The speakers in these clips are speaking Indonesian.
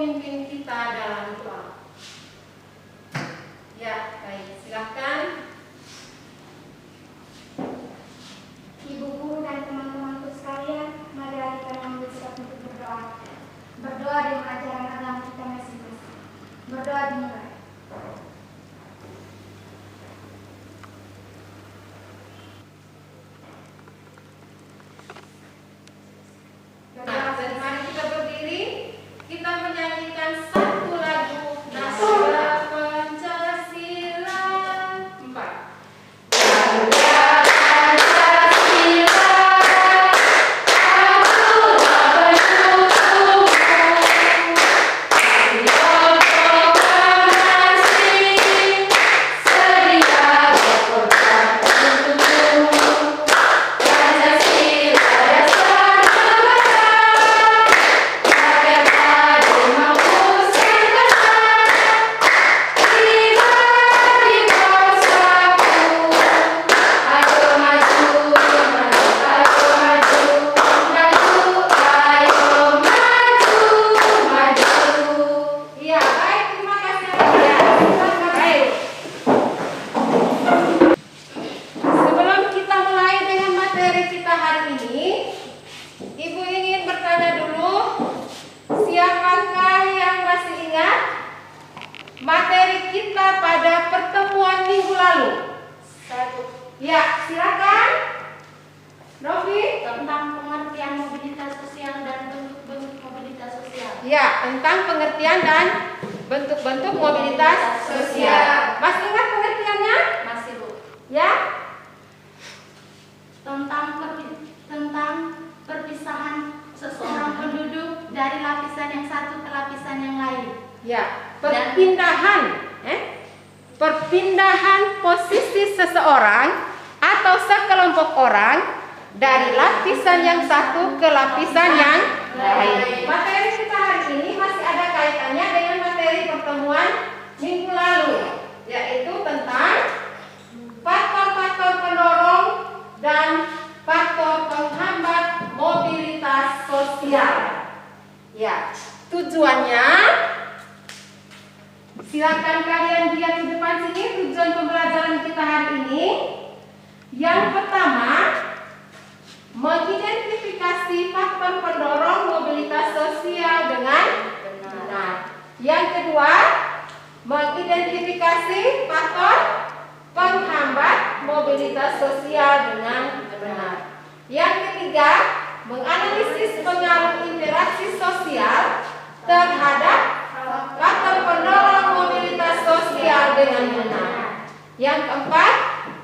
pemimpin kita dalam doa. Ya, baik, silakan. Ibu guru dan teman-temanku sekalian, mari kita mengambil sikap untuk berdoa. Berdoa dengan ajaran agama kita masing-masing. Berdoa dimulai. Nah, dan mari kita berdiri, kita menyanyikan satu lagu Naskah Pancasila 4. Materi kita pada pertemuan minggu lalu. Ya, silakan. Novi, Tentang pengertian mobilitas sosial dan bentuk-bentuk mobilitas sosial. ya, tentang pengertian dan bentuk-bentuk mobilitas sosial. Masih ingat pengertiannya? Masih, Bu. Ya. Tentang perpisahan seseorang penduduk dari lapisan yang satu ke lapisan yang lain. Ya, perpindahan posisi seseorang atau sekelompok orang dari lapisan yang satu ke lapisan yang lain. Materi kita hari ini masih ada kaitannya dengan materi pertemuan minggu lalu, yaitu tentang faktor-faktor pendorong dan faktor penghambat mobilitas sosial. Ya, tujuannya silakan kalian lihat di depan sini tujuan pembelajaran kita hari ini. Yang pertama, mengidentifikasi faktor pendorong mobilitas sosial dengan benar. Yang kedua, mengidentifikasi faktor penghambat mobilitas sosial dengan benar. Yang ketiga, menganalisis pengaruh interaksi sosial terhadap faktor pendorong mobilitas sosial dengan benar. Yang keempat,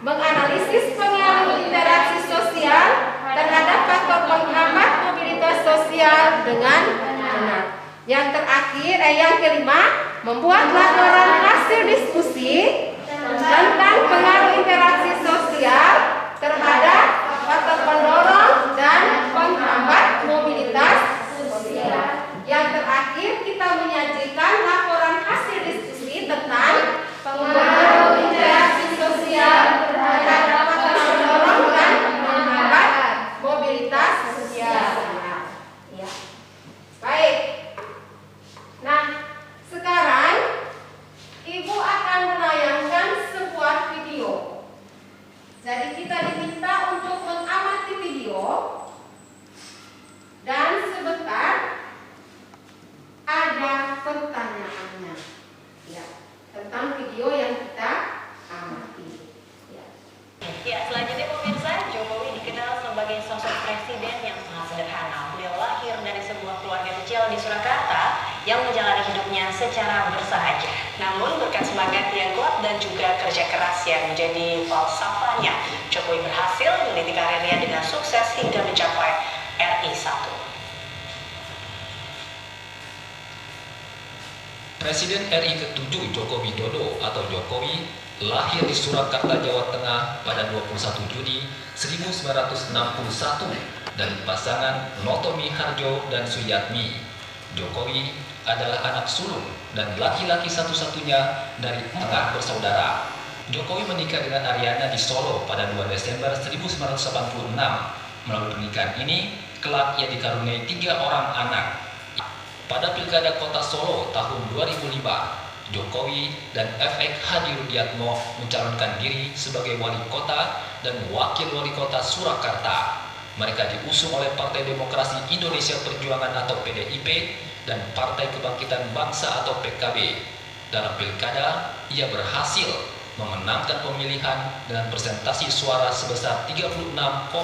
menganalisis pengaruh interaksi sosial terhadap faktor penghambat mobilitas sosial dengan benar. Yang terakhir, yang kelima, membuat laporan hasil diskusi tentang pengaruh interaksi sosial terhadap faktor pendorong dan penghambat mobilitas sosial. Yang terakhir, kita menyajikan laporan hasil diskusi tentang pengaruh interaksi sosial terhadap faktor pendorong dan penghambat mobilitas sosial. Ya. Baik. Nah, sekarang Ibu akan menayangkan sebuah video. Jadi kita diminta untuk mengamati video dan sebentar ada pertanyaannya, ya, tentang video yang kita amati. Ya, selanjutnya pemirsa, Jokowi dikenal sebagai sosok presiden yang sangat sederhana. Beliau lahir dari sebuah keluarga kecil di Surakarta yang menjalani hidupnya secara bersahaja. Namun berkat semangat yang kuat dan juga kerja keras yang menjadi falsafahnya, Jokowi berhasil meniti karirnya dengan sukses hingga mencapai RI 1. Presiden RI ke-7 Joko Widodo atau Jokowi lahir di Surakarta, Jawa Tengah pada 21 Juni 1961 dari pasangan Notomi Harjo dan Suyatmi. Jokowi adalah anak sulung dan laki-laki satu-satunya dari 4 bersaudara. Jokowi menikah dengan Ariana di Solo pada 2 Desember 1986. Melalui pernikahan ini, kelak ia dikaruniai 3 orang anak. Pada Pilkada Kota Solo tahun 2005, Jokowi dan FX Hadi Rudiatmo mencalonkan diri sebagai wali kota dan wakil wali kota Surakarta. Mereka diusung oleh Partai Demokrasi Indonesia Perjuangan atau PDIP dan Partai Kebangkitan Bangsa atau PKB. Dalam pilkada, ia berhasil memenangkan pemilihan dengan persentase suara sebesar 36,62%.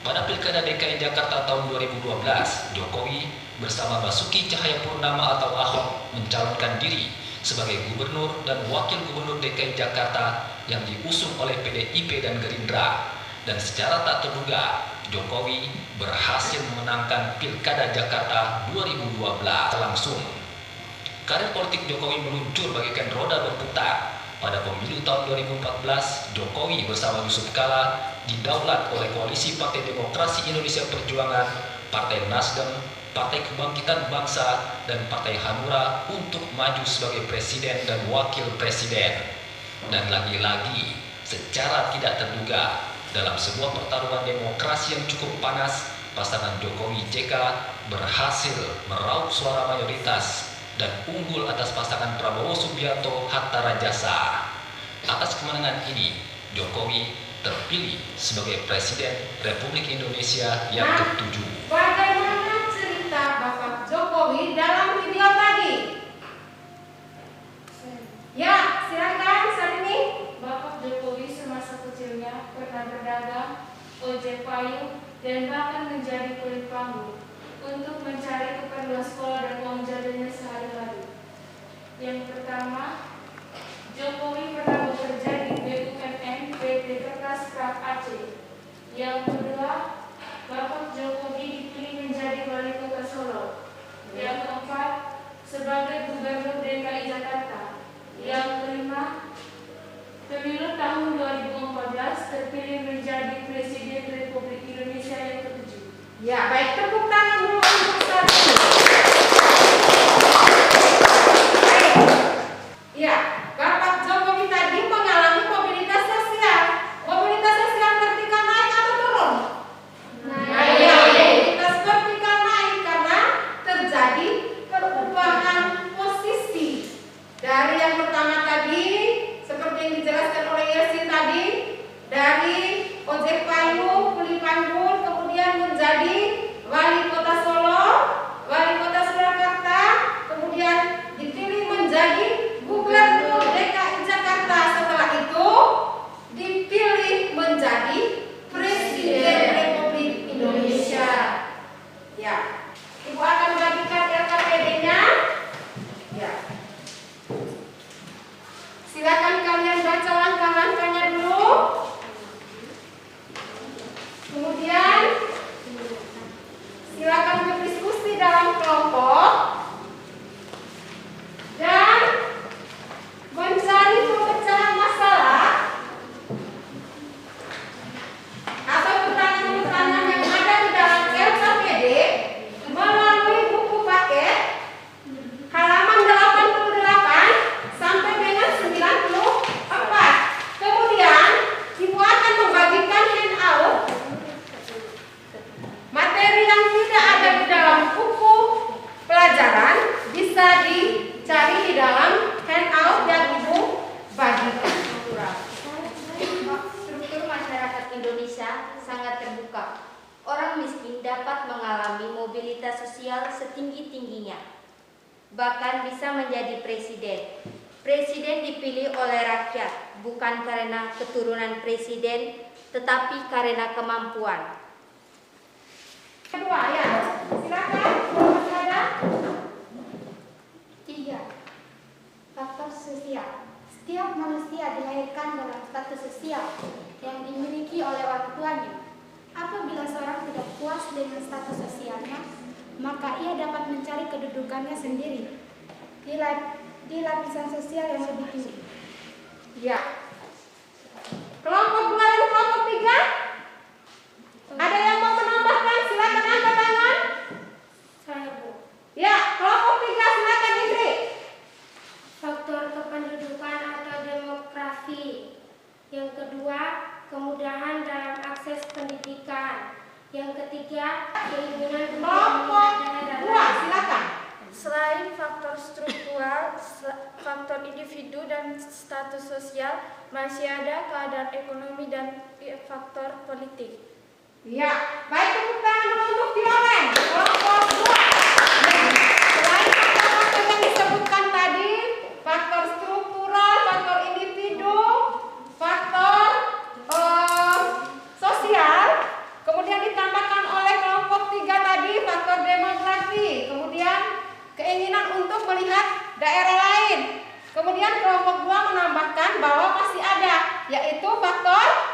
Pada Pilkada DKI Jakarta tahun 2012, Jokowi bersama Basuki Cahayapurnama atau Ahok mencalonkan diri sebagai gubernur dan wakil gubernur DKI Jakarta yang diusung oleh PDIP dan Gerindra. Dan secara tak terduga, Jokowi berhasil memenangkan Pilkada Jakarta 2012 langsung. Karir politik Jokowi meluncur bagaikan roda berputar. Pada pemilu tahun 2014, Jokowi bersama Yusuf Kala didaulat oleh Koalisi Partai Demokrasi Indonesia Perjuangan, Partai Nasdem, Partai Kebangkitan Bangsa, dan Partai Hanura untuk maju sebagai presiden dan wakil presiden. Dan lagi-lagi, secara tidak terduga, dalam sebuah pertarungan demokrasi yang cukup panas, pasangan Jokowi JK berhasil meraup suara mayoritas dan unggul atas pasangan Prabowo Subianto Hatta Rajasa. Atas kemenangan ini, Jokowi terpilih sebagai Presiden Republik Indonesia yang ke-7. Bagaimana cerita Bapak Jokowi dalam video tadi? Ya, silakan saat ini. Bapak Jokowi semasa kecilnya pernah berdagang, ojek payung, dan bahkan menjadi kulit panggung untuk mencari keperluan sekolah dan uang jajannya sehari-hari. Yang pertama, Jokowi pernah bekerja di BUMN PT Kertas Craft Aceh. Yang kedua, Bapak Jokowi dipilih menjadi wali kota Solo. Yang keempat, sebagai gubernur DKI Jakarta. Yang kelima, pemilu tahun 2014 terpilih menjadi Presiden Republik Indonesia yang ke-7. Ya, baik, tepuk tangan dulu untuk saat ini. Ya, Bapak Jokowi tadi mengalami mobilitas sosial. Mobilitas sosial vertikal naik atau turun? Mobilitas vertikal naik karena terjadi perubahan posisi. Dari yang pertama tadi, seperti yang dijelaskan oleh Yasin tadi, dari ojek payung, kuli panggul, kemudian menjadi wali kota Solo, wali kota Surakarta, kemudian dipilih menjadi gubernur DKI Jakarta. Setelah itu dipilih menjadi Presiden Republik Indonesia. Ya, Ibu akan membagikan LKPD-nya. Ya. Silakan kalian baca langkah-langkahnya dulu. Kemudian silakan berdiskusi dalam kelompok dan mencari pemecahan masalah atau pertanyaan-pertanyaan yang ada di dalam LKPD melalui buku paket halaman 88 sampai dengan 94. Kemudian Ibu akan membagikan handout materi yang tidak ada di dalam buku pelajaran, bisa dicari di dalam handout yang Ibu bagikan. Struktur masyarakat Indonesia sangat terbuka. Orang miskin dapat mengalami mobilitas sosial setinggi-tingginya, bahkan bisa menjadi presiden. Presiden dipilih oleh rakyat, bukan karena keturunan presiden, tetapi karena kemampuan. Kedua, ya, silakan. Masih ada? 3. Faktor sosial. Setiap manusia dilahirkan dalam status sosial yang dimiliki oleh orang tuanya. Apabila seorang tidak puas dengan status sosialnya, maka ia dapat mencari kedudukannya sendiri di lapisan sosial yang lebih tinggi. Ya. Kelompok 2 dan kelompok 3? Ada yang mau menambahkan? Silakan angkat tangan. Saya, Bu. Ya, kelompok 3 silakan Indri. Faktor kependudukan atau demografi. Yang kedua, kemudahan dalam akses pendidikan. Yang ketiga, keinginan untuk Kelompok melihat 2, daerah. silakan. Selain faktor struktural, faktor individu dan status sosial, masih ada keadaan ekonomi dan faktor politik. Ya, baik, tepuk tangan dulu untuk Violen. Kelompok 2. Selain faktor-faktor yang disebutkan tadi, faktor struktural, faktor individu, faktor sosial, kemudian ditambahkan oleh kelompok 3 tadi, faktor demografi, kemudian keinginan untuk melihat daerah lain. Kemudian kelompok 2 menambahkan bahwa masih ada, yaitu faktor